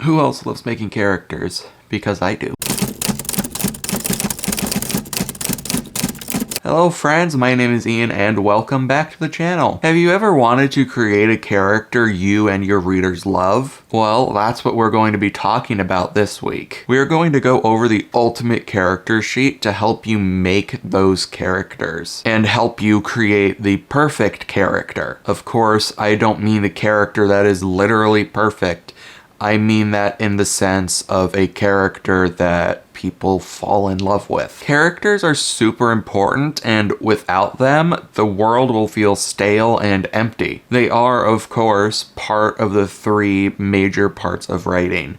Who else loves making characters? Because I do. Hello friends, my name is Ian and welcome back to the channel. Have you ever wanted to create a character you and your readers love? Well, that's what we're going to be talking about this week. We are going to go over the ultimate character sheet to help you make those characters and help you create the perfect character. Of course, I don't mean the character that is literally perfect. I mean that in the sense of a character that people fall in love with. Characters are super important, and without them, the world will feel stale and empty. They are, of course, part of the three major parts of writing: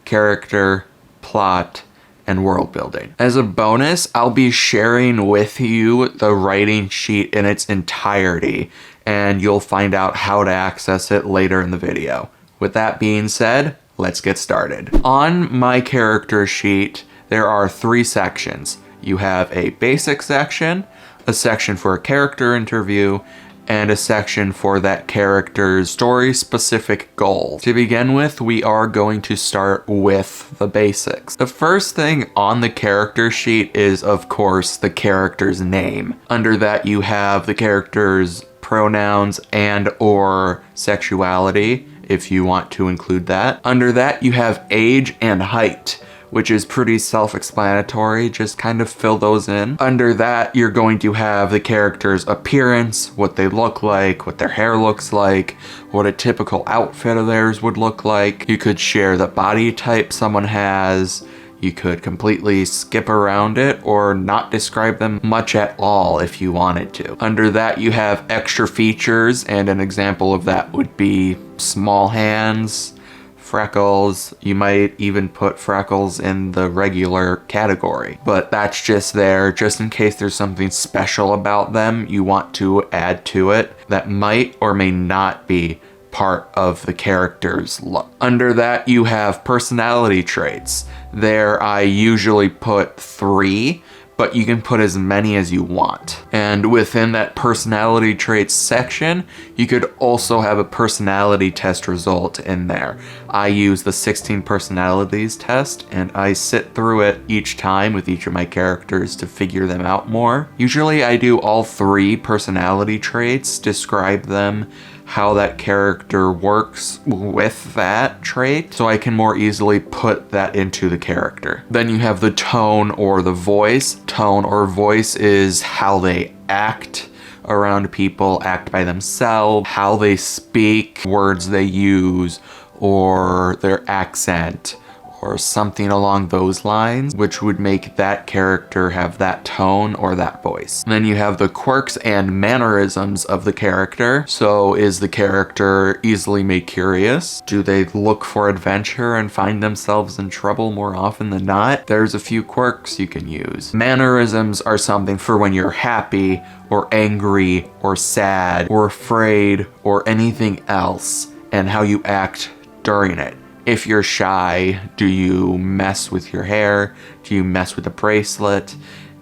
character, plot, and world building. As a bonus, I'll be sharing with you the writing sheet in its entirety, and you'll find out how to access it later in the video. With that being said, let's get started. On my character sheet, there are three sections. You have a basic section, a section for a character interview, and a section for that character's story-specific goals. To begin with, we are going to start with the basics. The first thing on the character sheet is, of course, the character's name. Under that, you have the character's pronouns and/or sexuality, if you want to include that. Under that, you have age and height, which is pretty self-explanatory. Just kind of fill those in. Under that, you're going to have the character's appearance, what they look like, what their hair looks like, what a typical outfit of theirs would look like. You could share the body type someone has. You could completely skip around it or not describe them much at all if you wanted to. Under that, you have extra features, and an example of that would be small hands, freckles. You might even put freckles in the regular category, but that's just there just in case there's something special about them you want to add to it that might or may not be part of the character's look. Under that, you have personality traits. There I usually put 3, but you can put as many as you want. And within that personality traits section, you could also have a personality test result in there. I use the 16 personalities test, and I sit through it each time with each of my characters to figure them out more. Usually I do all 3 personality traits, describe them, how that character works with that trait, so I can more easily put that into the character. Then you have the tone or the voice. Tone or voice is how they act around people, act by themselves, how they speak, words they use, or their accent, or something along those lines, which would make that character have that tone or that voice. And then you have the quirks and mannerisms of the character. So is the character easily made curious? Do they look for adventure and find themselves in trouble more often than not? There's a few quirks you can use. Mannerisms are something for when you're happy or angry or sad or afraid or anything else, and how you act during it. If you're shy, do you mess with your hair? Do you mess with a bracelet?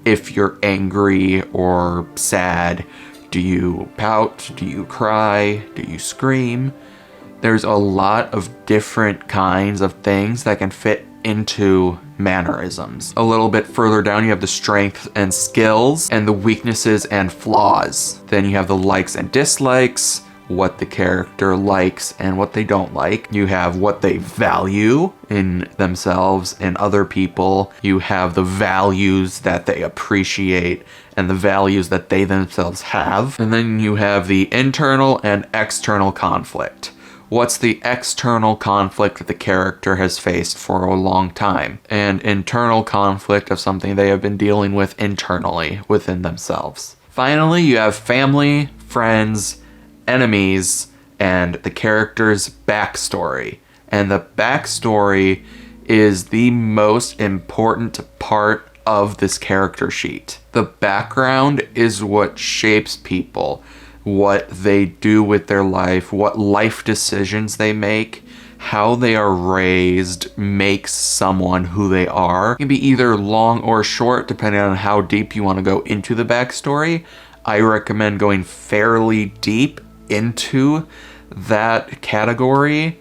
If you're angry or sad, do you pout? Do you cry? Do you scream? There's a lot of different kinds of things that can fit into mannerisms. A little bit further down, you have the strengths and skills, and the weaknesses and flaws. Then you have the likes and dislikes, what the character likes and what they don't like. You have what they value in themselves and other people. You have the values that they appreciate and the values that they themselves have. And then you have the internal and external conflict. What's the external conflict that the character has faced for a long time? And internal conflict of something they have been dealing with internally within themselves. Finally, you have family, friends, enemies, and the character's backstory. And the backstory is the most important part of this character sheet. The background is what shapes people, what they do with their life, what life decisions they make, how they are raised makes someone who they are. It can be either long or short, depending on how deep you want to go into the backstory. I recommend going fairly deep into that category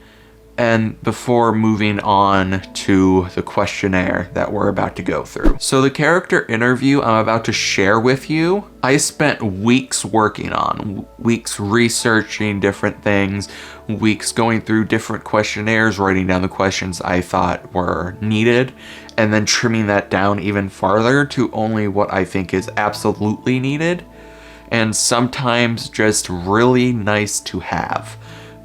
and before moving on to the questionnaire that we're about to go through. So the character interview I'm about to share with you, I spent weeks working on, weeks researching different things, weeks going through different questionnaires, writing down the questions I thought were needed, and then trimming that down even farther to only what I think is absolutely needed, and sometimes just really nice to have.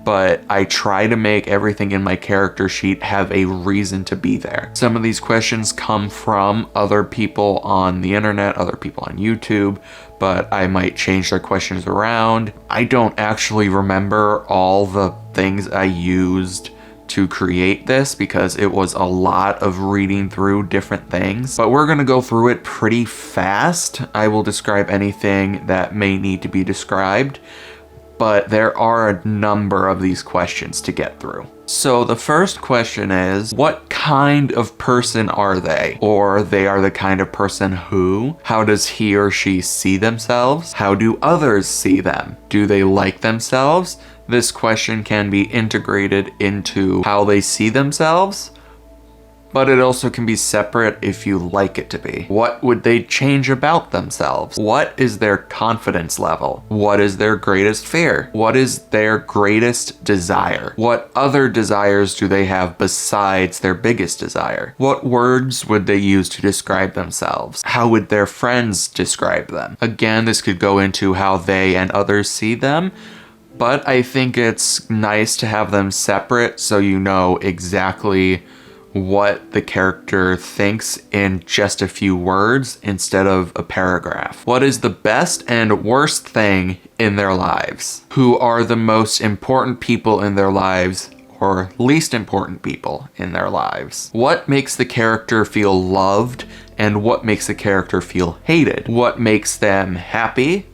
But I try to make everything in my character sheet have a reason to be there. Some of these questions come from other people on the internet, other people on YouTube, but I might change their questions around. I don't actually remember all the things I used to create this because it was a lot of reading through different things, but we're gonna go through it pretty fast. I will describe anything that may need to be described, but there are a number of these questions to get through. So the first question is, what kind of person are they? Or they are the kind of person who? How does he or she see themselves? How do others see them? Do they like themselves? This question can be integrated into how they see themselves, but it also can be separate if you like it to be. What would they change about themselves? What is their confidence level? What is their greatest fear? What is their greatest desire? What other desires do they have besides their biggest desire? What words would they use to describe themselves? How would their friends describe them? Again, this could go into how they and others see them, but I think it's nice to have them separate so you know exactly what the character thinks in just a few words instead of a paragraph. What is the best and worst thing in their lives? Who are the most important people in their lives or least important people in their lives? What makes the character feel loved and what makes the character feel hated? What makes them happy,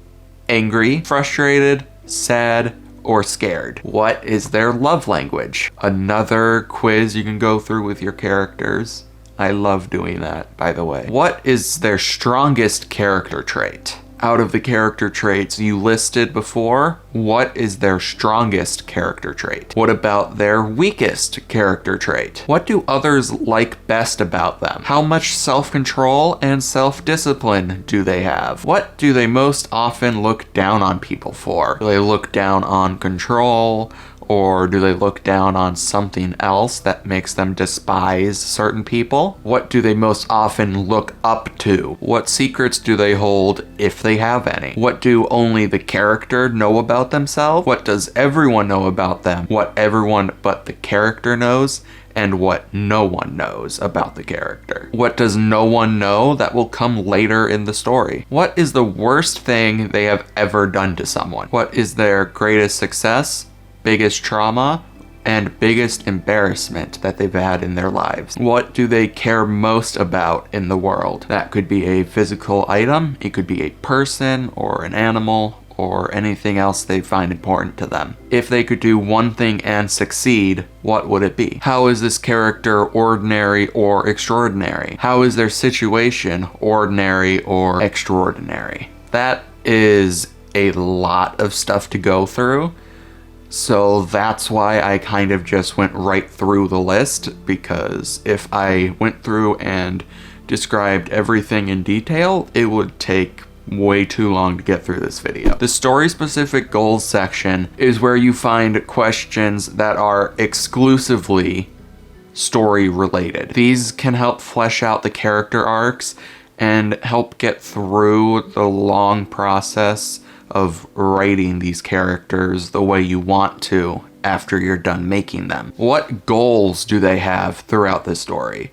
angry, frustrated, sad, or scared? What is their love language? Another quiz you can go through with your characters. I love doing that, by the way. What is their strongest character trait? Out of the character traits you listed before, what is their strongest character trait? What about their weakest character trait? What do others like best about them? How much self-control and self-discipline do they have? What do they most often look down on people for? Do they look down on control? Or do they look down on something else that makes them despise certain people? What do they most often look up to? What secrets do they hold, if they have any? What do only the character know about themselves? What does everyone know about them? What everyone but the character knows? And what no one knows about the character? What does no one know that will come later in the story? What is the worst thing they have ever done to someone? What is their greatest success, biggest trauma, and biggest embarrassment that they've had in their lives? What do they care most about in the world? That could be a physical item, it could be a person or an animal, or anything else they find important to them. If they could do one thing and succeed, what would it be? How is this character ordinary or extraordinary? How is their situation ordinary or extraordinary? That is a lot of stuff to go through. So that's why I kind of just went right through the list, because if I went through and described everything in detail, it would take way too long to get through this video. The story-specific goals section is where you find questions that are exclusively story-related. These can help flesh out the character arcs and help get through the long process of writing these characters the way you want to after you're done making them. What goals do they have throughout the story?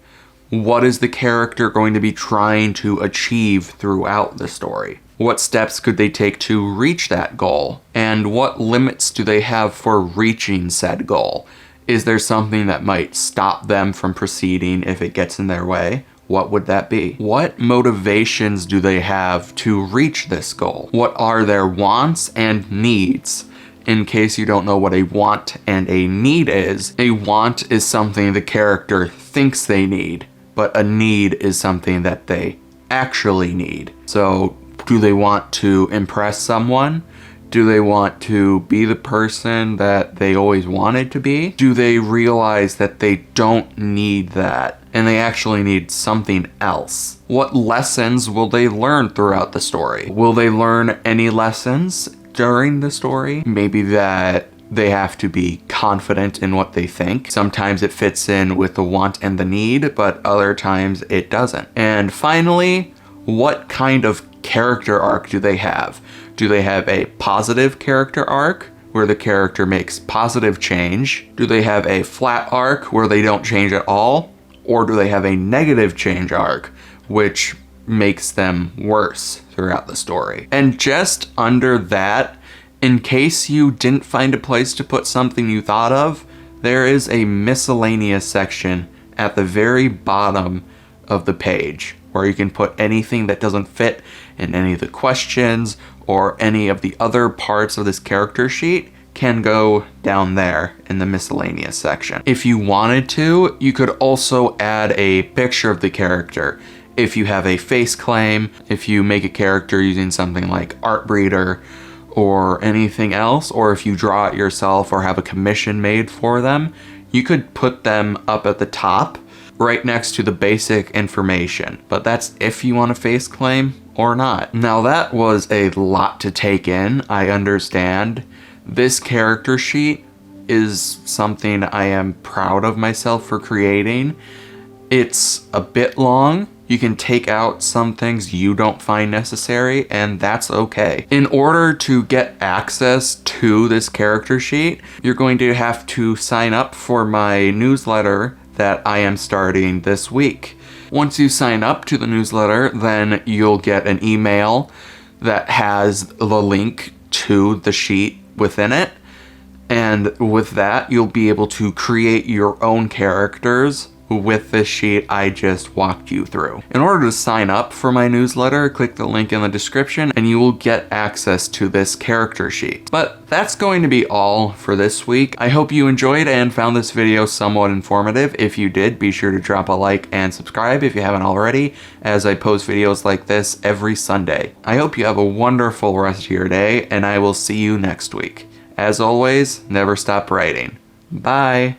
What is the character going to be trying to achieve throughout the story? What steps could they take to reach that goal? And what limits do they have for reaching said goal? Is there something that might stop them from proceeding if it gets in their way? What would that be? What motivations do they have to reach this goal? What are their wants and needs? In case you don't know what a want and a need is, a want is something the character thinks they need, but a need is something that they actually need. So, do they want to impress someone? Do they want to be the person that they always wanted to be? Do they realize that they don't need that and they actually need something else? What lessons will they learn throughout the story? Will they learn any lessons during the story? Maybe that they have to be confident in what they think. Sometimes it fits in with the want and the need, but other times it doesn't. And finally, what kind of character arc do they have? Do they have a positive character arc where the character makes positive change? Do they have a flat arc where they don't change at all? Or do they have a negative change arc which makes them worse throughout the story? And just under that, in case you didn't find a place to put something you thought of, there is a miscellaneous section at the very bottom of the page where you can put anything that doesn't fit in any of the questions or any of the other parts of this character sheet can go down there in the miscellaneous section. If you wanted to, you could also add a picture of the character. If you have a face claim, if you make a character using something like Artbreeder or anything else, or if you draw it yourself or have a commission made for them, you could put them up at the top right next to the basic information. But that's if you want a face claim or not. Now that was a lot to take in, I understand. This character sheet is something I am proud of myself for creating. It's a bit long. You can take out some things you don't find necessary, and that's okay. In order to get access to this character sheet, you're going to have to sign up for my newsletter that I am starting this week. Once you sign up to the newsletter, then you'll get an email that has the link to the sheet within it. And with that, you'll be able to create your own characters with this sheet I just walked you through. In order to sign up for my newsletter, click the link in the description and you will get access to this character sheet. But that's going to be all for this week. I hope you enjoyed and found this video somewhat informative. If you did, be sure to drop a like and subscribe if you haven't already, as I post videos like this every Sunday. I hope you have a wonderful rest of your day, and I will see you next week. As always, never stop writing. Bye!